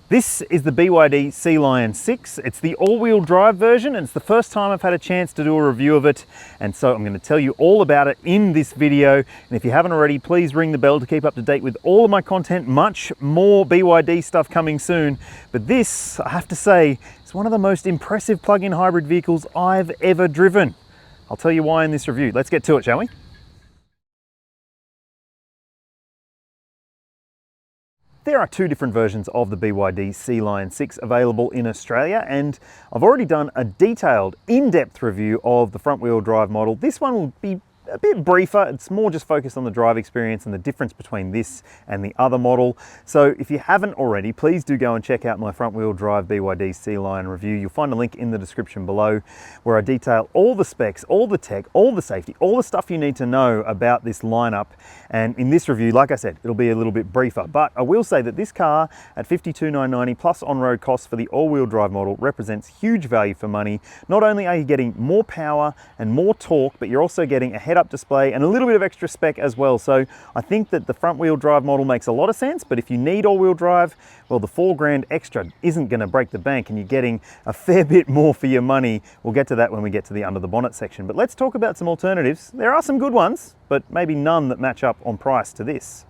This is the BYD Sealion 6. It's the all-wheel drive version, and it's the first time I've had a chance to do a review of it, and so I'm going to tell you all about it in this video. And if you haven't already, please ring the bell to keep up to date with all of my content. Much more BYD stuff coming soon, but this, I have to say, is one of the most impressive plug-in hybrid vehicles I've ever driven. I'll tell you why in this review. Let's get to it, shall we? There are two different versions of the BYD Sealion 6 available in Australia, and I've already done a detailed, in-depth review of the front-wheel drive model. This one will be a bit briefer. It's more just focused on the drive experience and the difference between this and the other model. So if you haven't already, please do go and check out my front-wheel drive BYD Sealion review. You'll find a link in the description below where I detail all the specs, all the tech, all the safety, all the stuff you need to know about this lineup. And in this review, like I said, it'll be a little bit briefer, but I will say that this car at $52,990 plus on-road costs for the all-wheel drive model represents huge value for money. Not only are you getting more power and more torque, but you're also getting a head-up display and a little bit of extra spec as well. So I think that the front-wheel drive model makes a lot of sense, but if you need all-wheel drive, well, the $4,000 extra isn't going to break the bank, and you're getting a fair bit more for your money. We'll get to that when we get to the under the bonnet section, but let's talk about some alternatives. There are some good ones, but maybe none that match up on price to this.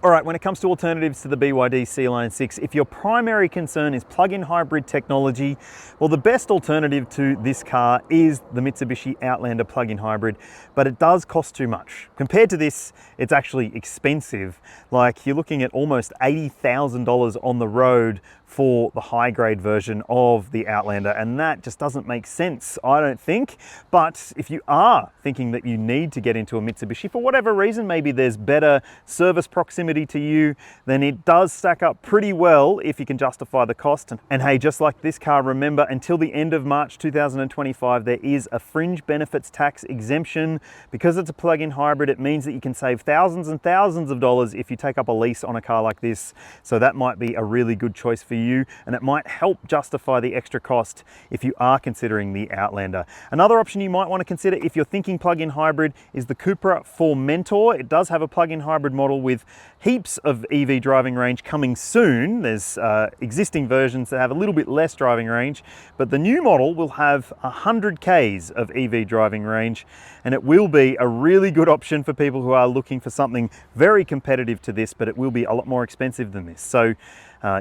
All right, when it comes to alternatives to the BYD Sealion 6, if your primary concern is plug-in hybrid technology, well, the best alternative to this car is the Mitsubishi Outlander plug-in hybrid, but it does cost too much. Compared to this, it's actually expensive. Like, you're looking at almost $80,000 on the road for the high-grade version of the Outlander, and that just doesn't make sense, I don't think. But if you are thinking that you need to get into a Mitsubishi for whatever reason, maybe there's better service proximity to you, then it does stack up pretty well if you can justify the cost. And hey, just like this car, remember, until the end of March 2025, there is a fringe benefits tax exemption. Because it's a plug-in hybrid, it means that you can save thousands and thousands of dollars if you take up a lease on a car like this. So that might be a really good choice for you, and it might help justify the extra cost if you are considering the Outlander. Another option you might want to consider if you're thinking plug-in hybrid is the Cupra Formentor. It does have a plug-in hybrid model with heaps of EV driving range coming soon. There's existing versions that have a little bit less driving range, but the new model will have 100 Ks of EV driving range, and it will be a really good option for people who are looking for something very competitive to this, but it will be a lot more expensive than this. So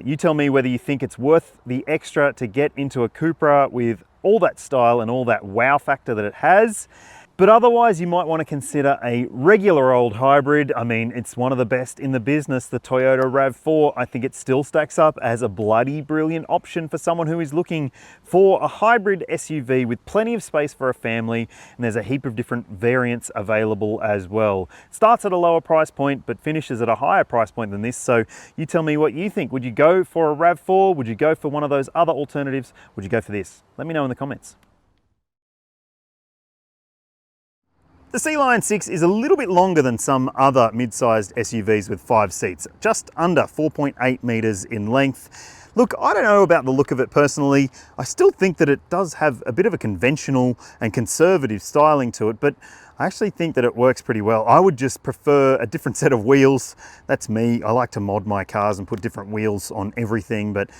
you tell me whether you think it's worth the extra to get into a Cupra with all that style and all that wow factor that it has. But otherwise, you might want to consider a regular old hybrid. I mean, it's one of the best in the business, the Toyota RAV4. I think it still stacks up as a bloody brilliant option for someone who is looking for a hybrid SUV with plenty of space for a family, and there's a heap of different variants available as well. It starts at a lower price point, but finishes at a higher price point than this. So you tell me what you think. Would you go for a RAV4? Would you go for one of those other alternatives? Would you go for this? Let me know in the comments. The Sealion 6 is a little bit longer than some other mid-sized SUVs with 5 seats, just under 4.8 meters in length. Look, I don't know about the look of it personally. I still think that it does have a bit of a conventional and conservative styling to it, but I actually think that it works pretty well. I would just prefer a different set of wheels. That's me. I like to mod my cars and put different wheels on everything. But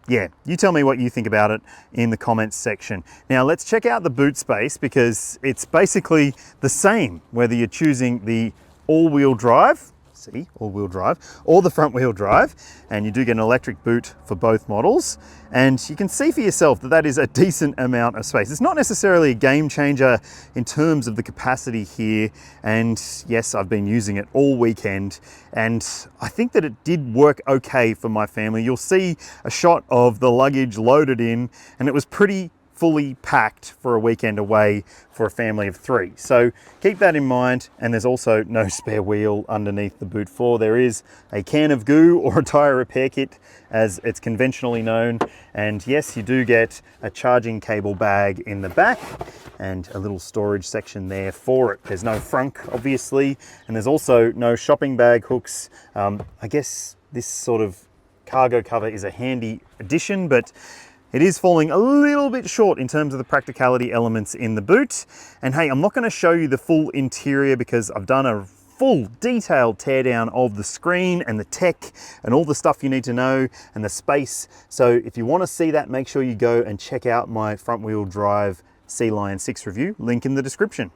yeah, you tell me what you think about it in the comments section. Now let's check out the boot space, because it's basically the same whether you're choosing the all-wheel drive, see, all-wheel drive, or the front-wheel drive, and you do get an electric boot for both models. And you can see for yourself that that is a decent amount of space. It's not necessarily a game changer in terms of the capacity here, and yes, I've been using it all weekend, and I think that it did work okay for my family. You'll see a shot of the luggage loaded in, and it was pretty fully packed for a weekend away for a family of 3. So keep that in mind. And there's also no spare wheel underneath the boot floor. There is a can of goo or a tire repair kit, as it's conventionally known. And yes, you do get a charging cable bag in the back and a little storage section there for it. There's no frunk, obviously, and there's also no shopping bag hooks. I guess this sort of cargo cover is a handy addition, but it is falling a little bit short in terms of the practicality elements in the boot. And hey, I'm not going to show you the full interior because I've done a full detailed teardown of the screen and the tech and all the stuff you need to know and the space. So if you want to see that, make sure you go and check out my front wheel drive Sealion 6 review, link in the description.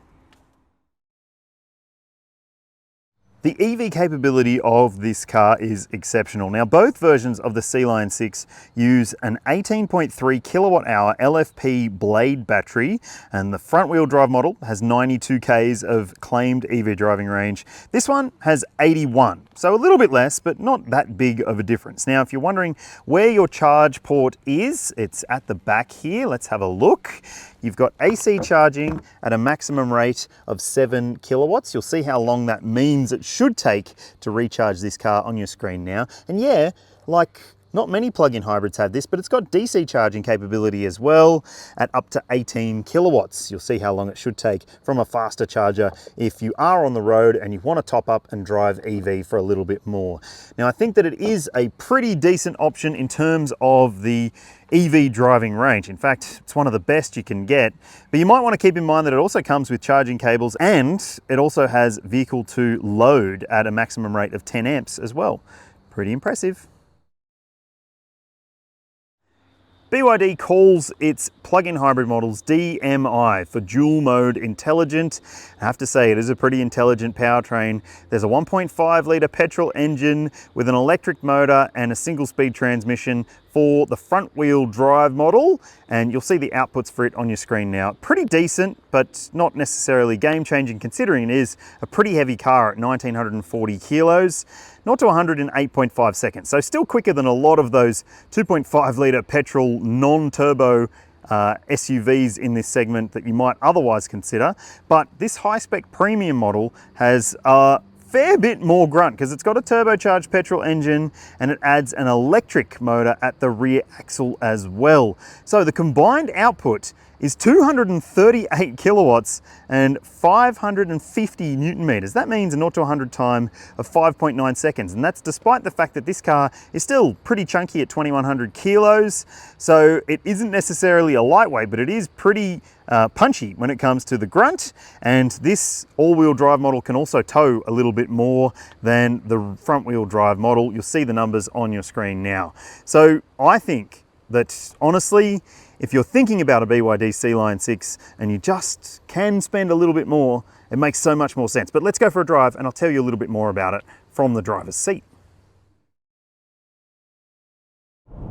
The EV capability of this car is exceptional. Now, both versions of the Sealion 6 use an 18.3 kilowatt hour LFP blade battery, and the front wheel drive model has 92 Ks of claimed EV driving range. This one has 81, so a little bit less, but not that big of a difference. Now, if you're wondering where your charge port is, it's at the back here. Let's have a look. You've got AC charging at a maximum rate of 7 kilowatts. You'll see how long that means it should take to recharge this car on your screen now. And yeah, like not many plug-in hybrids have this, but it's got DC charging capability as well at up to 18 kilowatts. You'll see how long it should take from a faster charger if you are on the road and you want to top up and drive EV for a little bit more. Now, I think that it is a pretty decent option in terms of the EV driving range. In fact, it's one of the best you can get, but you might want to keep in mind that it also comes with charging cables, and it also has vehicle to load at a maximum rate of 10 amps as well. Pretty impressive. BYD calls its plug-in hybrid models DMI for dual mode intelligent. I have to say, it is a pretty intelligent powertrain. There's a 1.5 litre petrol engine with an electric motor and a single speed transmission for the front wheel drive model, and you'll see the outputs for it on your screen now. Pretty decent, but not necessarily game changing considering it is a pretty heavy car at 1940 kilos. 0 to 100 in 8.5 seconds. So still quicker than a lot of those 2.5 litre petrol non-turbo SUVs in this segment that you might otherwise consider. But this high-spec premium model has a fair bit more grunt because it's got a turbocharged petrol engine and it adds an electric motor at the rear axle as well. So the combined output is 238 kilowatts and 550 newton meters. That means a 0 to 100 time of 5.9 seconds. And that's despite the fact that this car is still pretty chunky at 2100 kilos. So it isn't necessarily a lightweight, but it is pretty punchy when it comes to the grunt. And this all-wheel drive model can also tow a little bit more than the front wheel drive model. You'll see the numbers on your screen now. So I think that honestly, if you're thinking about a BYD Sealion 6 and you just can spend a little bit more, it makes so much more sense. But let's go for a drive and I'll tell you a little bit more about it from the driver's seat.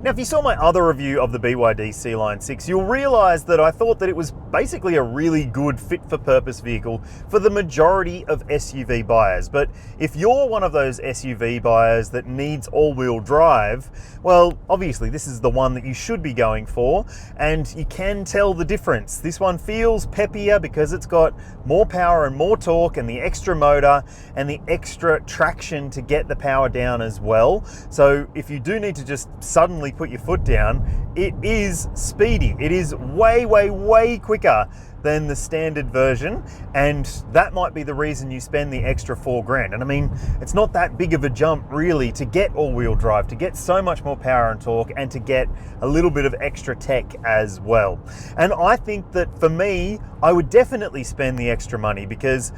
Now, if you saw my other review of the BYD Sealion 6, you'll realize that I thought that it was basically a really good fit-for-purpose vehicle for the majority of SUV buyers. But if you're one of those SUV buyers that needs all-wheel drive, well, obviously this is the one that you should be going for, and you can tell the difference. This one feels peppier because it's got more power and more torque and the extra motor and the extra traction to get the power down as well. So if you do need to just suddenly put your foot down, it is speedy. It is way, way, way quicker than the standard version, and that might be the reason you spend the extra $4,000. And I mean, it's not that big of a jump really to get all-wheel drive, to get so much more power and torque, and to get a little bit of extra tech as well. And I think that for me, I would definitely spend the extra money because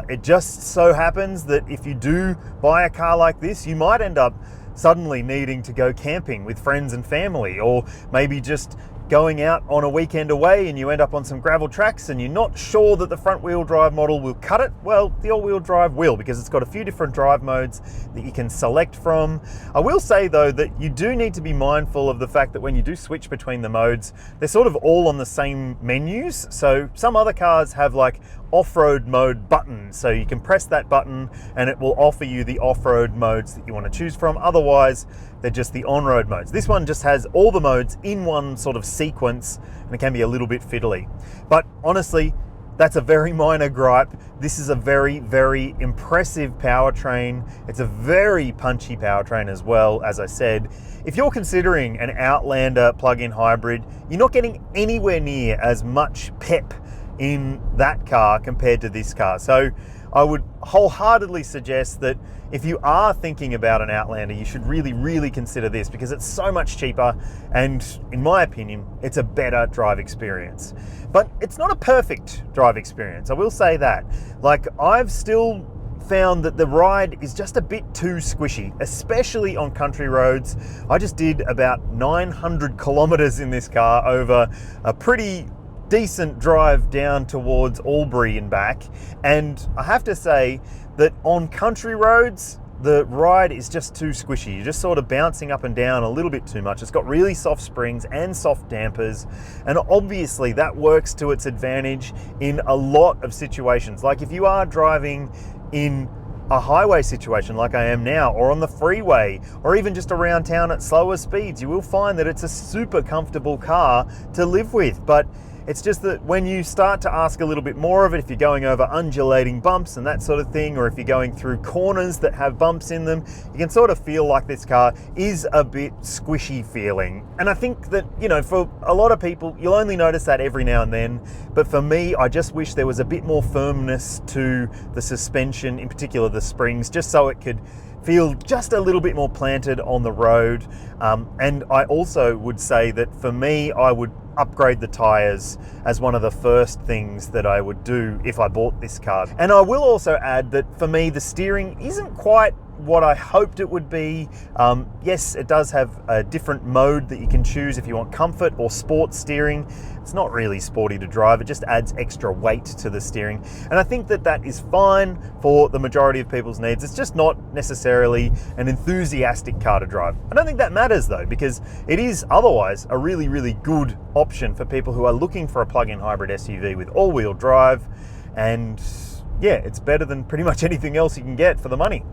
it just so happens that if you do buy a car like this, you might end up suddenly needing to go camping with friends and family, or maybe just going out on a weekend away and you end up on some gravel tracks and you're not sure that the front wheel drive model will cut it. Well, the all-wheel drive will, because it's got a few different drive modes that you can select from. I will say though that you do need to be mindful of the fact that when you do switch between the modes, they're sort of all on the same menus. So some other cars have like off-road mode buttons, so you can press that button and it will offer you the off-road modes that you want to choose from. Otherwise, they're just the on-road modes. This one just has all the modes in one sort of sequence, and it can be a little bit fiddly. But honestly, that's a very minor gripe. This is a very, very impressive powertrain. It's a very punchy powertrain as well, as I said. If you're considering an Outlander plug-in hybrid, you're not getting anywhere near as much pep in that car compared to this car. So I would wholeheartedly suggest that if you are thinking about an Outlander, you should really, really consider this because it's so much cheaper and, in my opinion, it's a better drive experience. But it's not a perfect drive experience, I will say that. Like, I've still found that the ride is just a bit too squishy, especially on country roads. I just did about 900 kilometers in this car over a pretty decent drive down towards Albury and back. And I have to say that on country roads, the ride is just too squishy. You're just sort of bouncing up and down a little bit too much. It's got really soft springs and soft dampers, and obviously that works to its advantage in a lot of situations. Like if you are driving in a highway situation like I am now, or on the freeway, or even just around town at slower speeds, you will find that it's a super comfortable car to live with. But it's just that when you start to ask a little bit more of it, if you're going over undulating bumps and that sort of thing, or if you're going through corners that have bumps in them, you can sort of feel like this car is a bit squishy feeling. And I think that, you know, for a lot of people, you'll only notice that every now and then. But for me, I just wish there was a bit more firmness to the suspension, in particular the springs, just so it could feel just a little bit more planted on the road. And I also would say that for me, I would upgrade the tires as one of the first things that I would do if I bought this car. And I will also add that for me, the steering isn't quite what I hoped it would be. Yes, it does have a different mode that you can choose if you want comfort or sport steering. It's not really sporty to drive, it just adds extra weight to the steering. And I think that that is fine for the majority of people's needs. It's just not necessarily an enthusiastic car to drive. I don't think that matters though, because it is otherwise a really, really good option for people who are looking for a plug-in hybrid SUV with all-wheel drive. And yeah, it's better than pretty much anything else you can get for the money.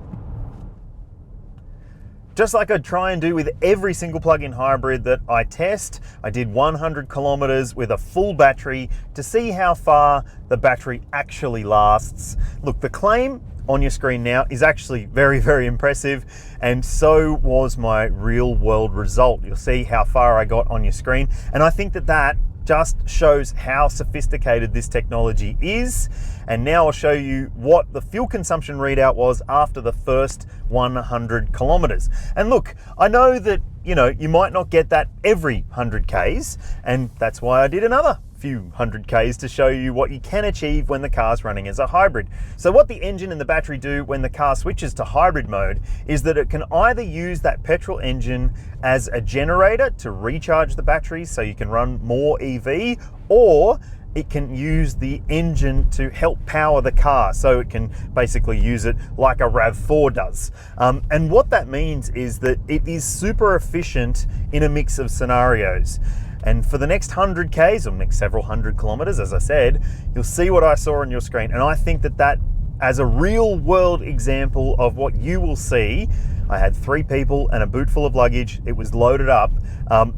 Just like I try and do with every single plug-in hybrid that I test, I did 100 kilometers with a full battery to see how far the battery actually lasts. Look, the claim on your screen now is actually very, very impressive, and so was my real world result. You'll see how far I got on your screen, and I think that that just shows how sophisticated this technology is. And now I'll show you what the fuel consumption readout was after the first 100 kilometers. And look, I know that, you know, you might not get that every 100 Ks, and that's why I did another few 100 Ks to show you what you can achieve when the car's running as a hybrid. So what the engine and the battery do when the car switches to hybrid mode is that it can either use that petrol engine as a generator to recharge the batteries so you can run more EV, or it can use the engine to help power the car, so it can basically use it like a RAV4 does. And what that means is that it is super efficient in a mix of scenarios. And for the next 100 Ks, or next several hundred kilometers, as I said, you'll see what I saw on your screen. And I think that that, as a real world example of what you will see, I had 3 people and a boot full of luggage. It was loaded up.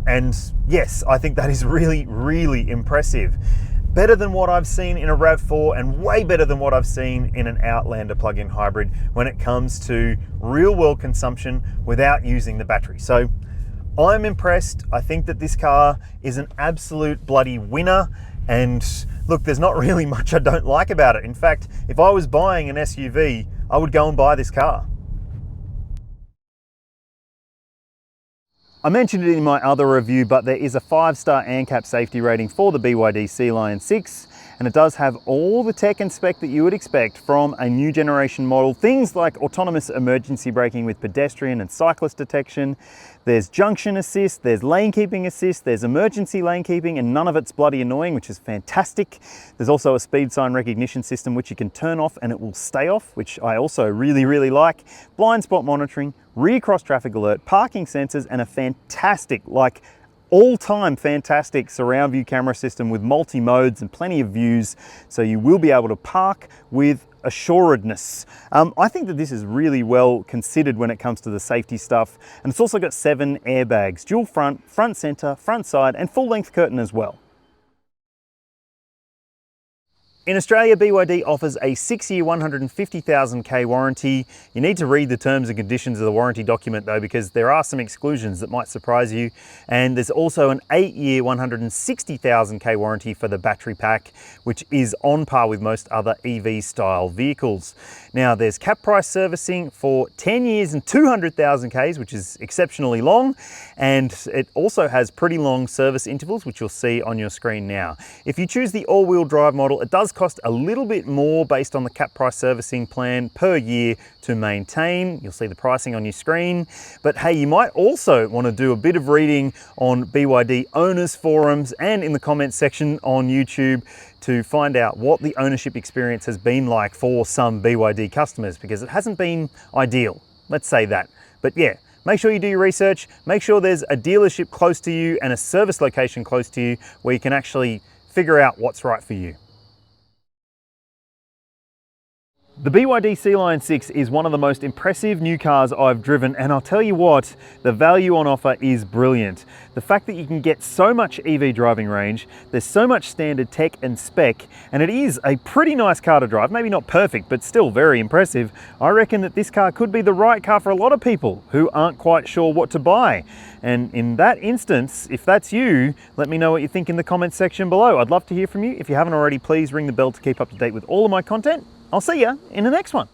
And yes, I think that is really, really impressive. Better than what I've seen in a RAV4, and way better than what I've seen in an Outlander plug-in hybrid when it comes to real world consumption without using the battery. So I'm impressed. I think that this car is an absolute bloody winner. And look, there's not really much I don't like about it. In fact, if I was buying an SUV, I would go and buy this car. I mentioned it in my other review, but there is a 5-star ANCAP safety rating for the BYD Sealion 6, and it does have all the tech and spec that you would expect from a new generation model. Things like autonomous emergency braking with pedestrian and cyclist detection. There's junction assist, there's lane keeping assist, there's emergency lane keeping, and none of it's bloody annoying, which is fantastic. There's also a speed sign recognition system which you can turn off and it will stay off, which I also really, really like. Blind spot monitoring, rear cross traffic alert, parking sensors, and a fantastic, like all-time fantastic surround view camera system with multi-modes and plenty of views, so you will be able to park with assuredness. I think that this is really well considered when it comes to the safety stuff, and it's also got 7 airbags, dual front, front center, front side, and full length curtain as well. In Australia, BYD offers a 6-year 150,000 K warranty. You need to read the terms and conditions of the warranty document though, because there are some exclusions that might surprise you. And there's also an 8-year 160,000 K warranty for the battery pack, which is on par with most other EV style vehicles. Now there's cap price servicing for 10 years and 200,000 Ks, which is exceptionally long. And it also has pretty long service intervals, which you'll see on your screen now. If you choose the all-wheel drive model, it does does cost a little bit more based on the cap price servicing plan per year to maintain. You'll see the pricing on your screen. But hey, you might also want to do a bit of reading on BYD owners forums and in the comments section on YouTube to find out what the ownership experience has been like for some BYD customers, because it hasn't been ideal. Let's say that. But yeah, make sure you do your research, make sure there's a dealership close to you and a service location close to you where you can actually figure out what's right for you. The BYD Sealion 6 is one of the most impressive new cars I've driven, and I'll tell you what, the value on offer is brilliant. The fact that you can get so much EV driving range, there's so much standard tech and spec, and it is a pretty nice car to drive, maybe not perfect, but still very impressive. I reckon that this car could be the right car for a lot of people who aren't quite sure what to buy. And in that instance, if that's you, let me know what you think in the comments section below. I'd love to hear from you. If you haven't already, please ring the bell to keep up to date with all of my content. I'll see you in the next one.